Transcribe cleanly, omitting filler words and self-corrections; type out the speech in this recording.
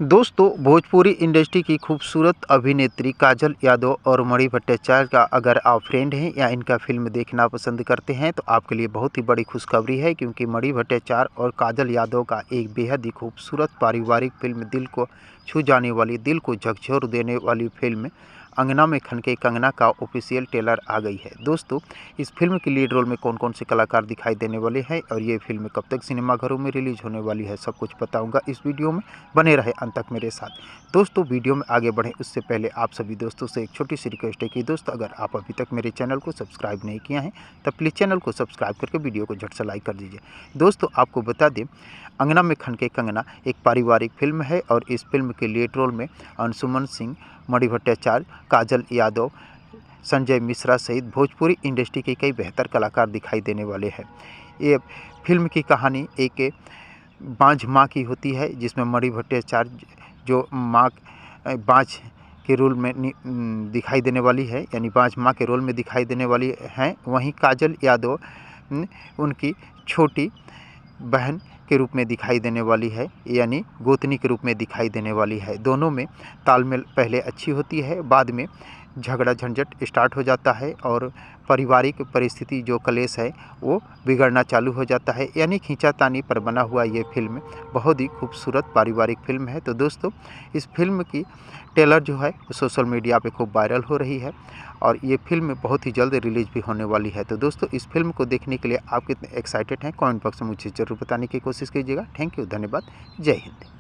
दोस्तों, भोजपुरी इंडस्ट्री की खूबसूरत अभिनेत्री काजल यादव और मणि भट्टाचार्य का अगर आप फ्रेंड हैं या इनका फ़िल्म देखना पसंद करते हैं तो आपके लिए बहुत ही बड़ी खुशखबरी है, क्योंकि मणि भट्टाचार्य और काजल यादव का एक बेहद ही खूबसूरत पारिवारिक फ़िल्म, दिल को छू जाने वाली, दिल को झकझोर देने वाली फ़िल्म अंगना में खनके कंगना का ऑफिशियल ट्रेलर आ गई है। दोस्तों, इस फिल्म की लीड रोल में कौन कौन से कलाकार दिखाई देने वाले हैं और ये फिल्म कब तक सिनेमाघरों में रिलीज होने वाली है, सब कुछ बताऊंगा इस वीडियो में। बने रहे अंत तक मेरे साथ। दोस्तों, वीडियो में आगे बढ़ें उससे पहले आप सभी दोस्तों से एक छोटी सी रिक्वेस्ट है कि दोस्तों, अगर आप अभी तक मेरे चैनल को सब्सक्राइब नहीं किया है तब प्लीज़ चैनल को सब्सक्राइब करके वीडियो को झट से लाइक कर दीजिए। दोस्तों, आपको बता दें, अंगना में खनके कंगना एक पारिवारिक फिल्म है और इस फिल्म के लीड रोल में अंशुमन सिंह, मणि भट्टाचार्य, काजल यादव, संजय मिश्रा सहित भोजपुरी इंडस्ट्री के कई बेहतर कलाकार दिखाई देने वाले हैं। ये फिल्म की कहानी एक बांझ माँ की होती है, जिसमें मणि भट्टाचार्य जो माँ बांझ के रोल में दिखाई देने वाली है, यानी बांझ माँ के रोल में दिखाई देने वाली हैं। वहीं काजल यादव उनकी छोटी बहन के रूप में दिखाई देने वाली है, यानी गोतनी के रूप में दिखाई देने वाली है। दोनों में तालमेल पहले अच्छी होती है, बाद में झगड़ा झंझट स्टार्ट हो जाता है और पारिवारिक परिस्थिति जो कलेश है वो बिगड़ना चालू हो जाता है, यानी खींचातानी पर बना हुआ ये फिल्म बहुत ही खूबसूरत पारिवारिक फिल्म है। तो दोस्तों, इस फिल्म की ट्रेलर जो है सोशल मीडिया पे खूब वायरल हो रही है और ये फिल्म बहुत ही जल्द रिलीज भी होने वाली है। तो दोस्तों, इस फिल्म को देखने के लिए आप कितने एक्साइटेड हैं, कमेंट बॉक्स में मुझे ज़रूर बताने की कोशिश कीजिएगा। थैंक यू, धन्यवाद, जय हिंद।